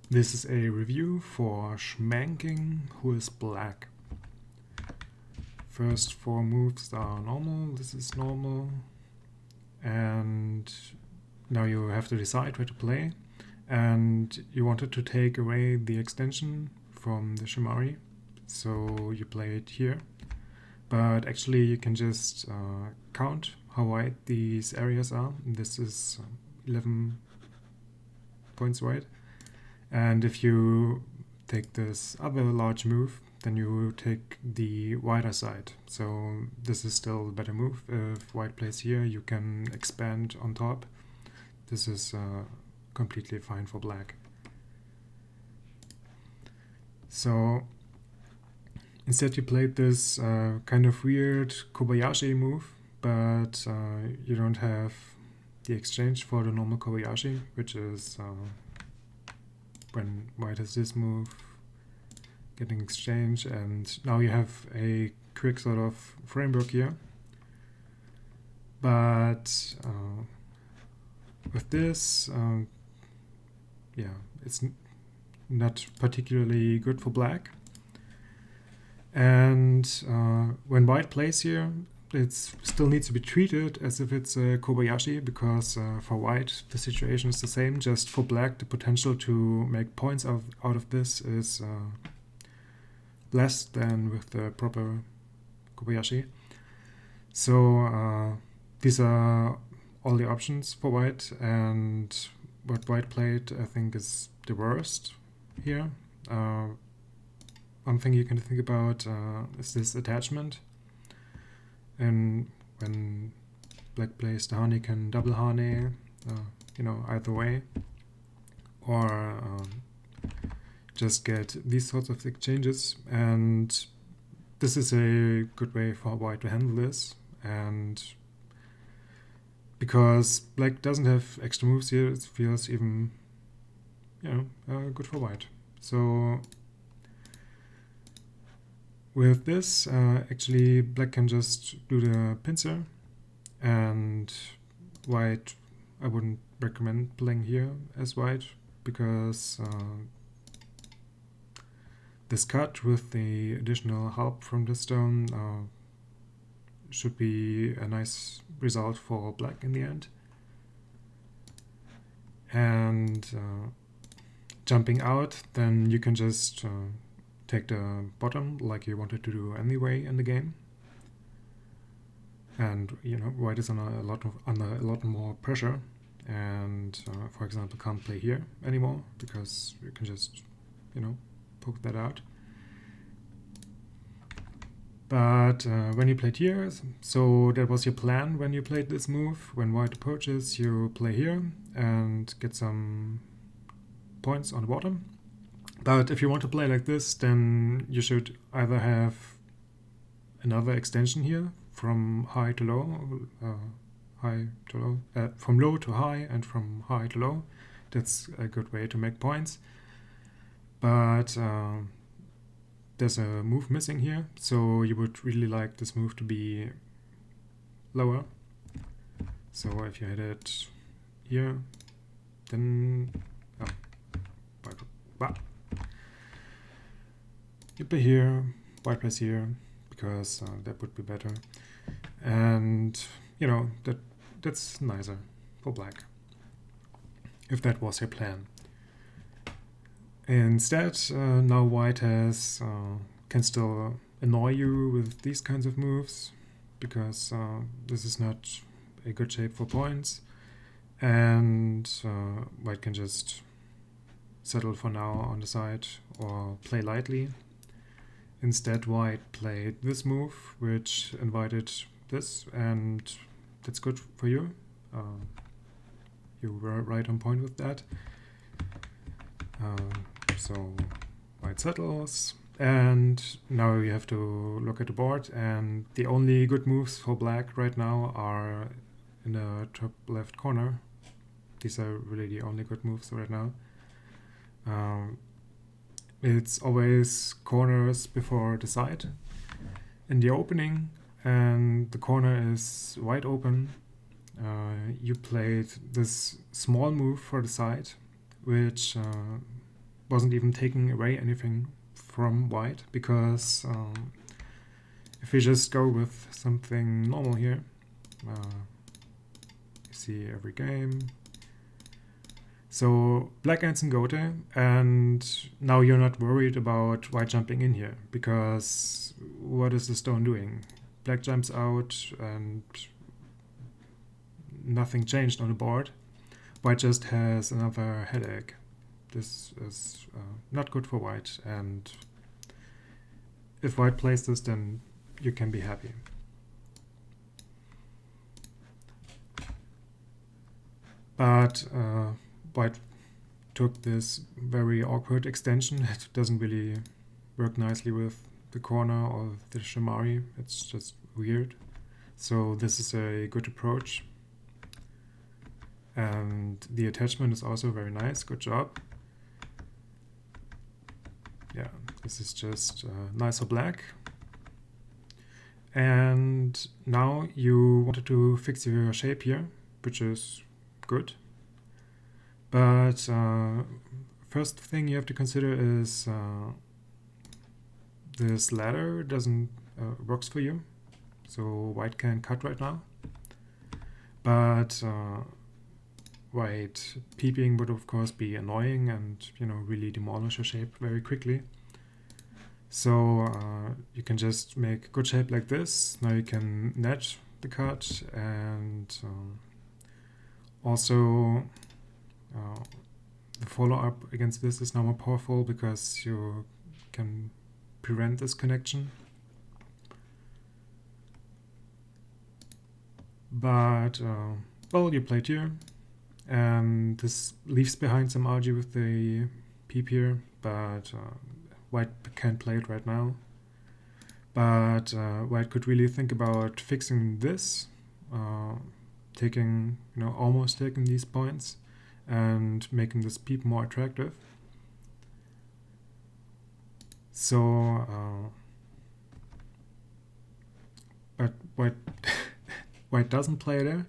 This is a review for schmangking, who is black. First 4 moves are normal, this is normal, and now you have to decide where to play, and you wanted to take away the extension from the Shimari, so you play it here, but actually you can just count how wide these areas are. This is 11 points wide. And if you take this other large move, then you take the wider side. So this is still a better move. If white plays here, you can expand on top. This is completely fine for black. So instead you played this kind of weird Kobayashi move, but you don't have the exchange for the normal Kobayashi, which is when white has this move, getting exchange, and now you have a quick sort of framework here. But with this, yeah, it's not particularly good for black. And when white plays here, it still needs to be treated as if it's a Kobayashi, because for white the situation is the same. Just for black, the potential to make points out of this is less than with the proper Kobayashi. So these are all the options for white, and what white played I think is the worst here. One thing you can think about is this attachment. And when black plays the honey, can double honey, either way, or just get these sorts of exchanges. And this is a good way for white to handle this. And because black doesn't have extra moves here, it feels even, good for white. So with this, actually black can just do the pincer, and white, I wouldn't recommend playing here as white, because this cut with the additional help from the stone should be a nice result for black in the end. And jumping out, then you can just take the bottom like you wanted to do anyway in the game. And white is under a lot more pressure, and for example can't play here anymore because you can just poke that out. But when you played here, so that was your plan when you played this move. When white approaches, you play here and get some points on the bottom. But if you want to play like this, then you should either have another extension here from high to low, from low to high, and from high to low. That's a good way to make points. But there's a move missing here, so you would really like this move to be lower. So if you hit it here, then you play here, white plays here, because that would be better. And that's nicer for black, if that was your plan. Instead, now white can still annoy you with these kinds of moves, because this is not a good shape for points, and white can just settle for now on the side or play lightly. Instead, white played this move, which invited this, and that's good for you. You were right on point with that. So white settles, and now you have to look at the board, and the only good moves for black right now are in the top left corner. These are really the only good moves right now. It's always corners before the side in the opening, and the corner is wide open. You played this small move for the side, which wasn't even taking away anything from white, because if we just go with something normal here, you see every game. So black ends in Gote, and now you're not worried about white jumping in here, because what is the stone doing? Black jumps out and nothing changed on the board. White just has another headache. This is not good for white, and if white plays this, then you can be happy. But white took this very awkward extension. It doesn't really work nicely with the corner or the shimari. It's just weird. So this is a good approach. And the attachment is also very nice. Good job. Yeah, this is just nice for black. And now you wanted to fix your shape here, which is good. But first thing you have to consider is this ladder doesn't works for you. So white can cut right now. But white peeping would of course be annoying and, you know, really demolish your shape very quickly. So you can just make a good shape like this. Now you can net the cut, and also the follow-up against this is now more powerful because you can prevent this connection. But well, you played here, and this leaves behind some algae with the peep here, but white can't play it right now. But white could really think about fixing this, taking, you know, almost taking these points and making this peep more attractive. So, but white white doesn't play there,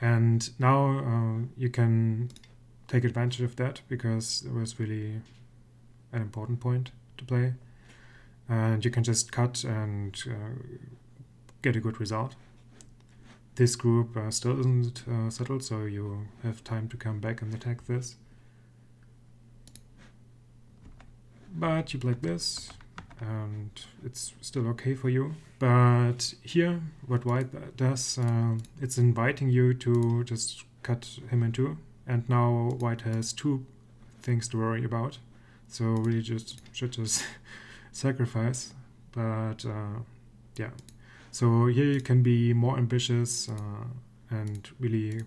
and now you can take advantage of that, because it was really an important point to play, and you can just cut and get a good result. This group still isn't settled, so you have time to come back and attack this. But you played this, and it's still okay for you. But here, what white does, it's inviting you to just cut him in two, and now white has two things to worry about. So really should just sacrifice. But yeah. So here you can be more ambitious and really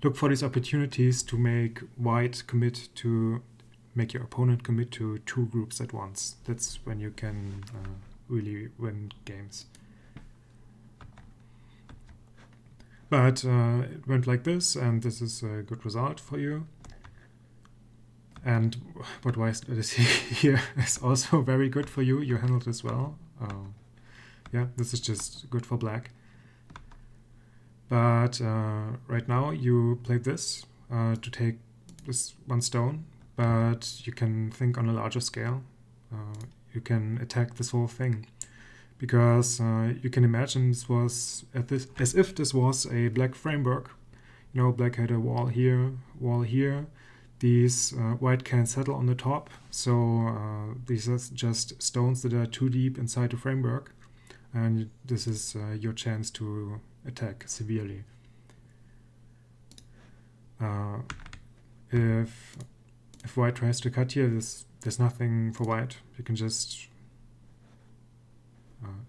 look for these opportunities to make white commit to, make your opponent commit to two groups at once. That's when you can really win games. But it went like this, and this is a good result for you. And what white is here is also very good for you. You handled this well. Yeah, this is just good for black. But right now you played this to take this one stone, but you can think on a larger scale. You can attack this whole thing, because you can imagine this was as if this was a black framework. You know, black had a wall here, wall here. These white can settle on the top, so these are just stones that are too deep inside the framework. And this is your chance to attack severely. If white tries to cut here, there's nothing for white. You can just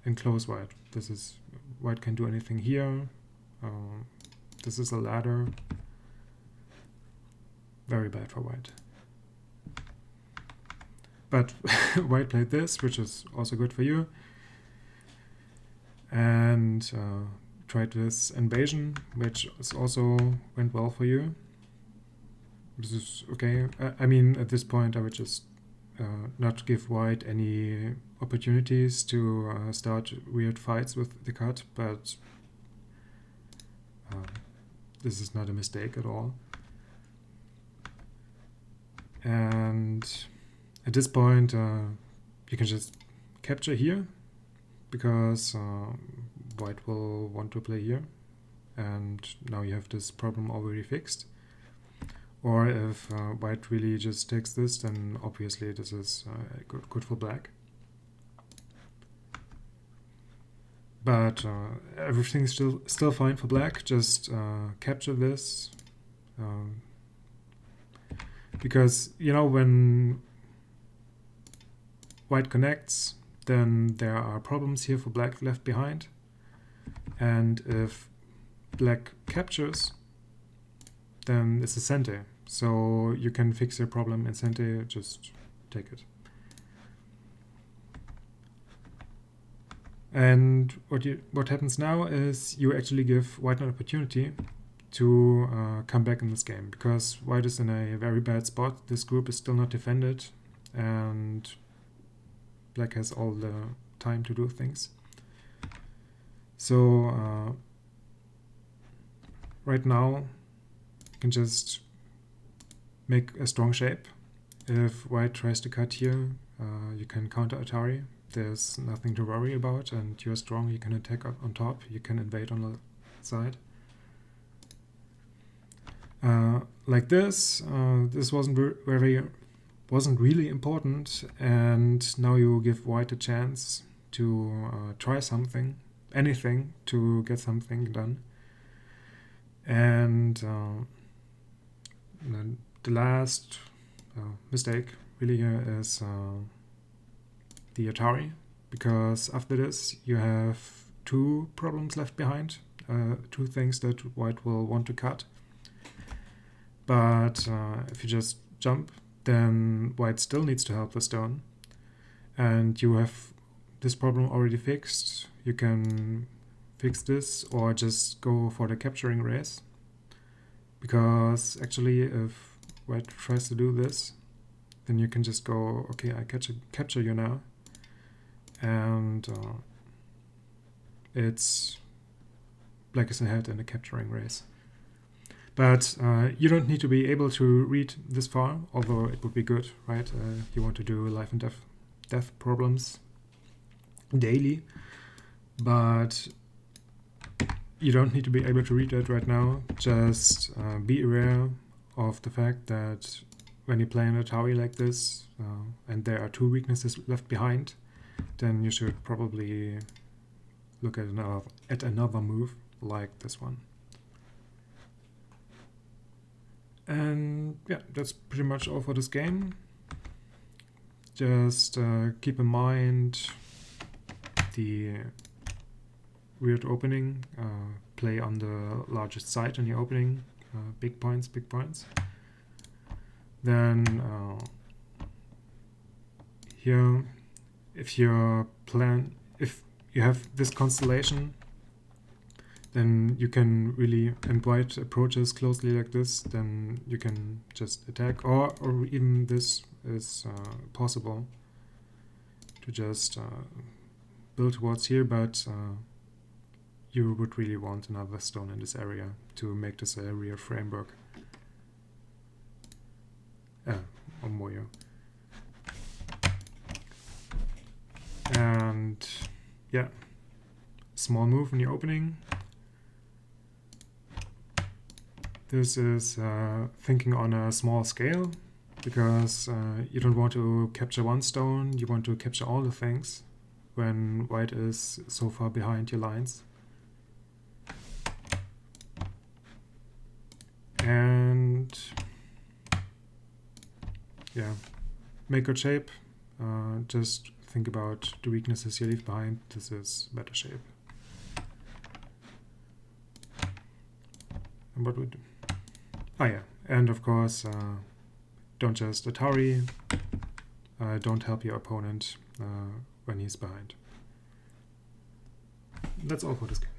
enclose white. White can do anything here. This is a ladder. Very bad for white. But white played this, which is also good for you. And tried this invasion, which is also went well for you. This is okay. I mean, at this point, I would just not give white any opportunities to start weird fights with the cut, but this is not a mistake at all. And at this point, you can just capture here, because white will want to play here, and now you have this problem already fixed. Or if white really just takes this, then obviously this is good for black. But everything's still fine for black. Just capture this, because when white connects, then there are problems here for black left behind. And if black captures, then it's a sente. So you can fix your problem in sente, just take it. And what happens now is you actually give white an opportunity to come back in this game, because white is in a very bad spot. This group is still not defended, and black has all the time to do things. So right now you can just make a strong shape. If white tries to cut here, you can counter Atari. There's nothing to worry about, and you're strong. You can attack up on top. You can invade on the side. Like this. This wasn't really important, and now you give white a chance to try something, anything, to get something done. And the last mistake really here is the Atari, because after this you have two problems left behind, two things that white will want to cut. But if you just jump, then white still needs to help the stone, and you have this problem already fixed. You can fix this or just go for the capturing race, because actually if white tries to do this, then you can just go, okay, I capture you now, and it's black is ahead in the capturing race. But you don't need to be able to read this far, although it would be good, right? You want to do life and death problems daily, but you don't need to be able to read that right now. Just be aware of the fact that when you play an Atari like this, and there are two weaknesses left behind, then you should probably look at another move like this one. And yeah, that's pretty much all for this game. Just keep in mind the weird opening. Play on the largest side in your opening. Big points. Then here, if you have this constellation, then you can really, and white approaches closely like this, then you can just attack, or even this is possible to just build towards here, but you would really want another stone in this area to make this a real framework. Or Moyo. And yeah, small move in the opening. This is thinking on a small scale, because you don't want to capture one stone, you want to capture all the things when white is so far behind your lines. And yeah, make good shape. Just think about the weaknesses you leave behind. This is better shape. And what would... Oh yeah, and of course, don't just Atari. Don't help your opponent when he's behind. That's all for this game.